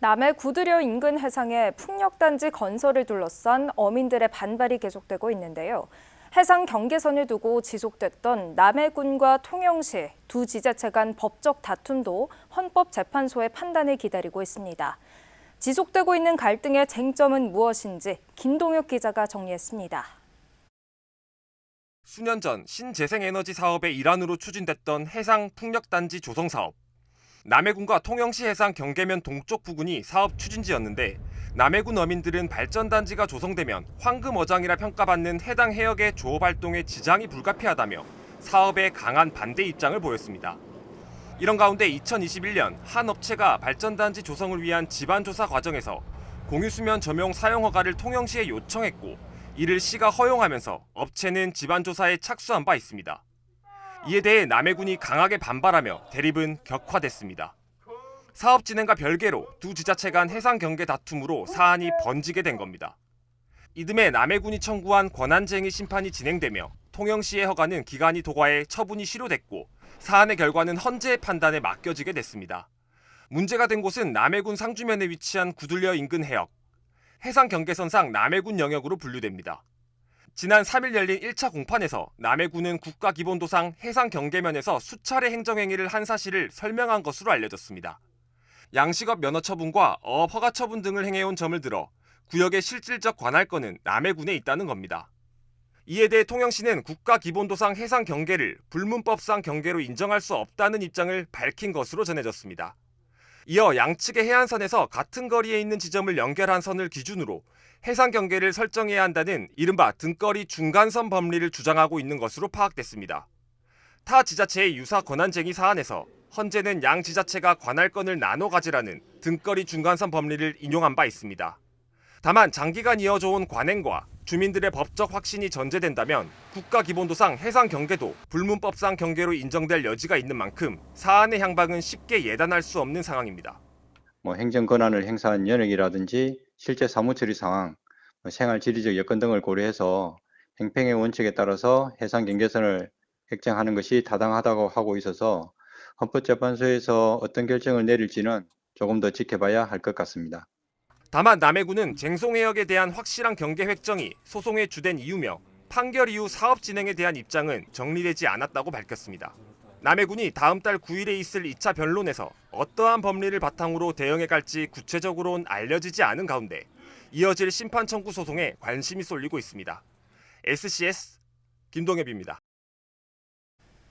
남해 구두려 인근 해상에 풍력단지 건설을 둘러싼 어민들의 반발이 계속되고 있는데요. 해상 경계선을 두고 지속됐던 남해군과 통영시 두 지자체 간 법적 다툼도 헌법재판소의 판단을 기다리고 있습니다. 지속되고 있는 갈등의 쟁점은 무엇인지 김동혁 기자가 정리했습니다. 수년 전 신재생에너지 사업의 일환으로 추진됐던 해상 풍력단지 조성 사업. 남해군과 통영시 해상 경계면 동쪽 부근이 사업 추진지였는데 남해군 어민들은 발전단지가 조성되면 황금어장이라 평가받는 해당 해역의 조업 활동에 지장이 불가피하다며 사업에 강한 반대 입장을 보였습니다. 이런 가운데 2021년 한 업체가 발전단지 조성을 위한 지반조사 과정에서 공유수면 점용 사용 허가를 통영시에 요청했고 이를 시가 허용하면서 업체는 지반조사에 착수한 바 있습니다. 이에 대해 남해군이 강하게 반발하며 대립은 격화됐습니다. 사업 진행과 별개로 두 지자체 간 해상 경계 다툼으로 사안이 번지게 된 겁니다. 이듬해 남해군이 청구한 권한쟁의 심판이 진행되며 통영시의 허가는 기간이 도과해 처분이 실효됐고 사안의 결과는 헌재의 판단에 맡겨지게 됐습니다. 문제가 된 곳은 남해군 상주면에 위치한 구들려 인근 해역. 해상 경계선상 남해군 영역으로 분류됩니다. 지난 3일 열린 1차 공판에서 남해군은 국가기본도상 해상 경계면에서 수차례 행정행위를 한 사실을 설명한 것으로 알려졌습니다. 양식업 면허 처분과 어업 허가 처분 등을 행해온 점을 들어 구역의 실질적 관할권은 남해군에 있다는 겁니다. 이에 대해 통영시는 국가기본도상 해상 경계를 불문법상 경계로 인정할 수 없다는 입장을 밝힌 것으로 전해졌습니다. 이어 양측의 해안선에서 같은 거리에 있는 지점을 연결한 선을 기준으로 해상 경계를 설정해야 한다는 이른바 등거리 중간선 법리를 주장하고 있는 것으로 파악됐습니다. 타 지자체의 유사 권한쟁의 사안에서 헌재는 양 지자체가 관할권을 나눠 가지라는 등거리 중간선 법리를 인용한 바 있습니다. 다만 장기간 이어져온 관행과 주민들의 법적 확신이 전제된다면 국가기본도상 해상 경계도 불문법상 경계로 인정될 여지가 있는 만큼 사안의 향방은 쉽게 예단할 수 없는 상황입니다. 행정 권한을 행사한 연역이라든지 실제 사무처리 상황, 생활 지리적 여건 등을 고려해서 행평의 원칙에 따라서 해상 경계선을 획정하는 것이 타당하다고 하고 있어서 헌법재판소에서 어떤 결정을 내릴지는 조금 더 지켜봐야 할 것 같습니다. 다만 남해군은 쟁송해역에 대한 확실한 경계 획정이 소송의 주된 이유며 판결 이후 사업 진행에 대한 입장은 정리되지 않았다고 밝혔습니다. 남해군이 다음 달 9일에 있을 2차 변론에서 어떠한 법리를 바탕으로 대응해 갈지 구체적으로는 알려지지 않은 가운데 이어질 심판 청구 소송에 관심이 쏠리고 있습니다. SCS 김동엽입니다.